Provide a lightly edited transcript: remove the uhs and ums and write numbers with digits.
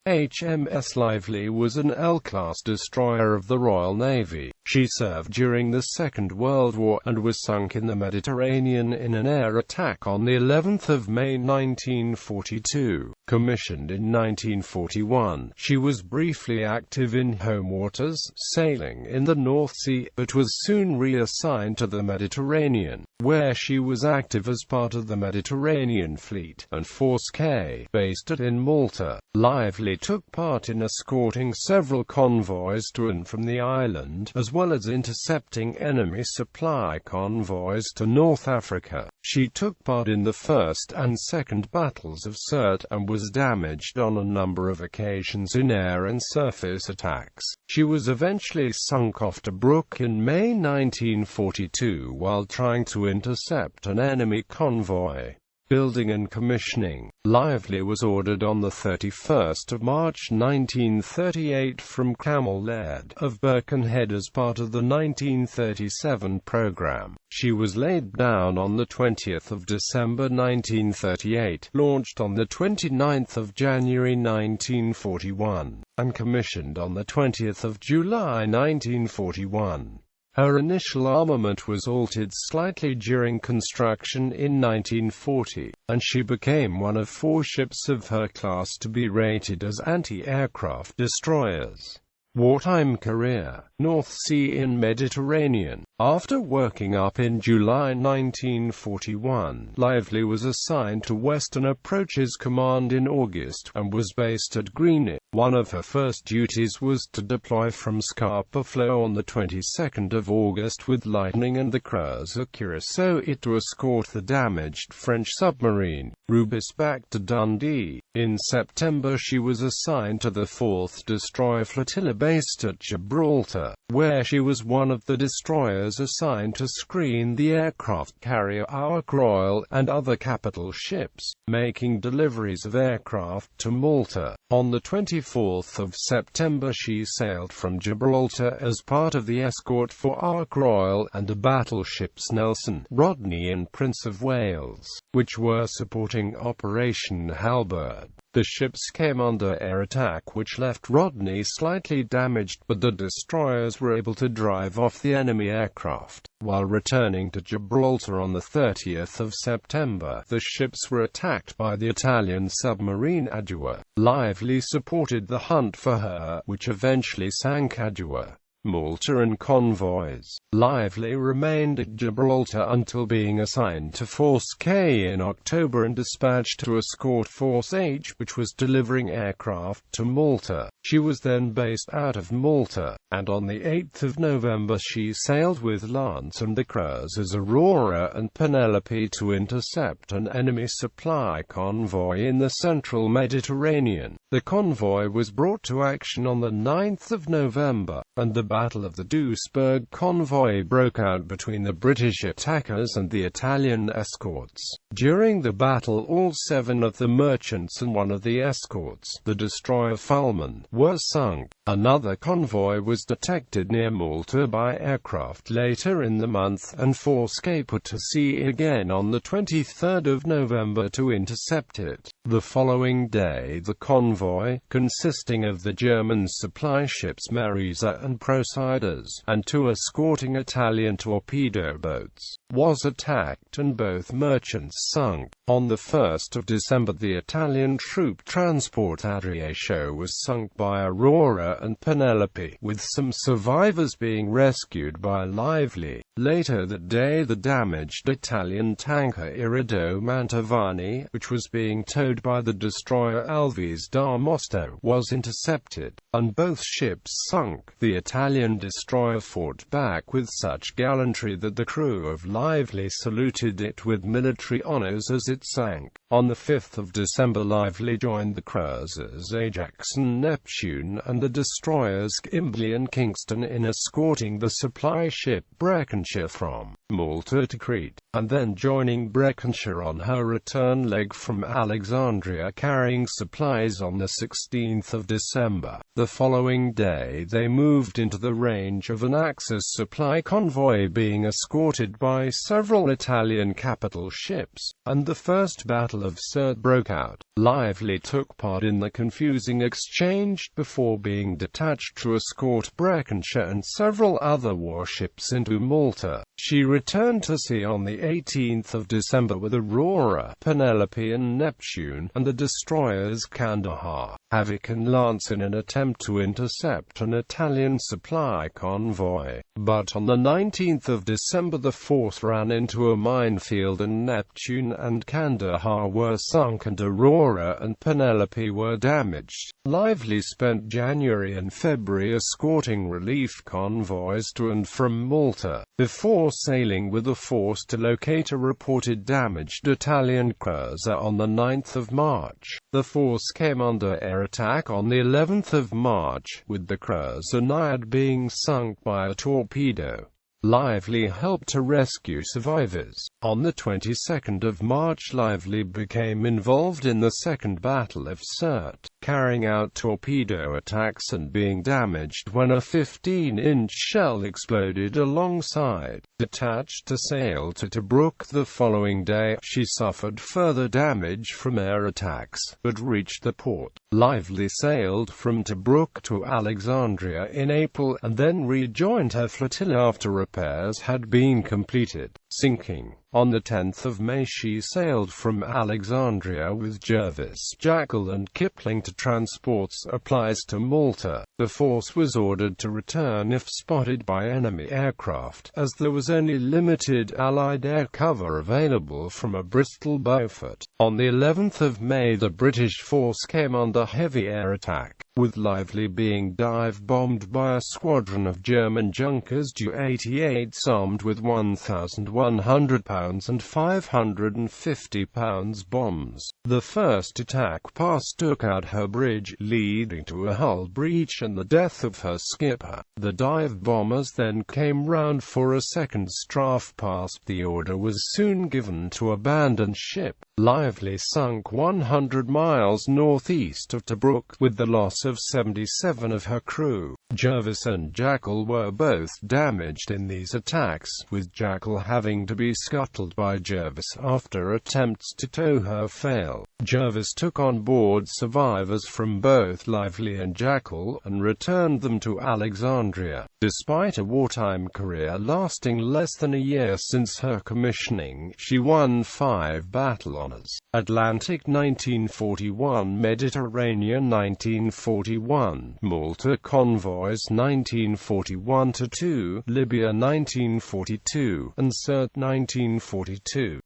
HMS Lively was an L-class destroyer of the Royal Navy. She served during the Second World War, and was sunk in the Mediterranean in an air attack on the 11th of May 1942. Commissioned in 1941, she was briefly active in home waters, sailing in the North Sea, but was soon reassigned to the Mediterranean, where she was active as part of the Mediterranean Fleet, and Force K, based in Malta. Lively took part in escorting several convoys to and from the island, as well as intercepting enemy supply convoys to North Africa. She took part in the First and Second Battles of Sirte, and was damaged on a number of occasions in air and surface attacks. She was eventually sunk off Tobruk in May 1942 while trying to intercept an enemy convoy. Building and commissioning. Lively was ordered on the 31st of March 1938 from Camel Laird of Birkenhead as part of the 1937 program. She was laid down on the 20th of December 1938, launched on the 29th of January 1941, and commissioned on the 20th of July 1941. Her initial armament was altered slightly during construction in 1940, and she became one of 4 ships of her class to be rated as anti-aircraft destroyers. Wartime career. North Sea and Mediterranean. After working up in July 1941, Lively was assigned to Western Approaches Command in August, and was based at Greenwich. One of her first duties was to deploy from Scapa Flow on the 22nd of August with Lightning and the cruiser Curaçao to escort the damaged French submarine Rubis back to Dundee. In September she was assigned to the 4th Destroyer Flotilla based at Gibraltar, where she was one of the destroyers assigned to screen the aircraft carrier Ark Royal and other capital ships, making deliveries of aircraft to Malta. On the 24th of September she sailed from Gibraltar as part of the escort for Ark Royal and the battleships Nelson, Rodney and Prince of Wales, which were supporting Operation Halberd. The ships came under air attack which left Rodney slightly damaged, but the destroyers were able to drive off the enemy aircraft. While returning to Gibraltar on the 30th of September, the ships were attacked by the Italian submarine Adua. Lively supported the hunt for her, which eventually sank Adua. Malta and convoys. Lively remained at Gibraltar until being assigned to Force K in October and dispatched to escort Force H, which was delivering aircraft to Malta. She was then based out of Malta, and on the 8th of November she sailed with Lance and the cruisers Aurora and Penelope to intercept an enemy supply convoy in the central Mediterranean. The convoy was brought to action on the 9th of November, and the Battle of the Duisburg convoy broke out between the British attackers and the Italian escorts. During the battle, all 7 of the merchants and 1 of the escorts, the destroyer Fulman, were sunk. Another convoy was detected near Malta by aircraft later in the month, and Force K put to sea again on the 23rd of November to intercept it. The following day the convoy, consisting of the German supply ships Marisa and Procyders, and 2 escorting Italian torpedo boats, was attacked and both merchants sunk. On the 1st of December the Italian troop transport Adriacio was sunk by Aurora and Penelope, with some survivors being rescued by Lively. Later that day the damaged Italian tanker Irido Mantovani, which was being towed by the destroyer Alves d'Armosto, was intercepted, and both ships sunk. The Italian destroyer fought back with such gallantry that the crew of Lively saluted it with military honors as it sank. On the 5th of December Lively joined the cruisers Ajax and Neptune and the destroyers Kimberley and Kingston in escorting the supply ship Breconshire from Malta to Crete, and then joining Breconshire on her return leg from Alexandria. Alexandria carrying supplies on the 16th of December. The following day they moved into the range of an Axis supply convoy being escorted by several Italian capital ships, and the First Battle of Sirte broke out. Lively took part in the confusing exchange before being detached to escort Breckenshire and several other warships into Malta. She returned to sea on the 18th of December with Aurora, Penelope and Neptune, and the destroyers Kandahar, Havoc and Lance in an attempt to intercept an Italian supply convoy. But on the 19th of December the force ran into a minefield and Neptune and Kandahar were sunk and Aurora and Penelope were damaged. Lively spent January and February escorting relief convoys to and from Malta, before sailing with a force to locate a reported damaged Italian cruiser on the 9th of March. The force came under air attack on the 11th of March, with the cruiser Naiad being sunk by a torpedo. Lively helped to rescue survivors. On the 22nd of March Lively became involved in the Second Battle of Sirte, carrying out torpedo attacks and being damaged when a 15-inch shell exploded alongside. Detached to sail to Tobruk the following day, she suffered further damage from air attacks, but reached the port. Lively sailed from Tobruk to Alexandria in April, and then rejoined her flotilla after repairs had been completed. Sinking. On the 10th of May she sailed from Alexandria with Jervis, Jackal and Kipling to transport supplies to Malta. The force was ordered to return if spotted by enemy aircraft, as there was only limited Allied air cover available from a Bristol Beaufort. On the 11th of May the British force came under heavy air attack, with Lively being dive-bombed by a squadron of German Junkers Ju-88s armed with 1,100 pounds and 550 pounds bombs. The first attack pass took out her bridge, leading to a hull breach and the death of her skipper. The dive bombers then came round for a second strafe pass. The order was soon given to abandon ship. Lively sunk 100 miles northeast of Tobruk, with the loss of 77 of her crew. Jervis and Jackal were both damaged in these attacks, with Jackal having to be scuttled by Jervis after attempts to tow her failed. Jervis took on board survivors from both Lively and Jackal, and returned them to Alexandria. Despite a wartime career lasting less than a year since her commissioning, she won 5 battle honors: Atlantic 1941, Mediterranean 1941, Malta convoys 1941-2, Libya 1942, and Sirte 1942.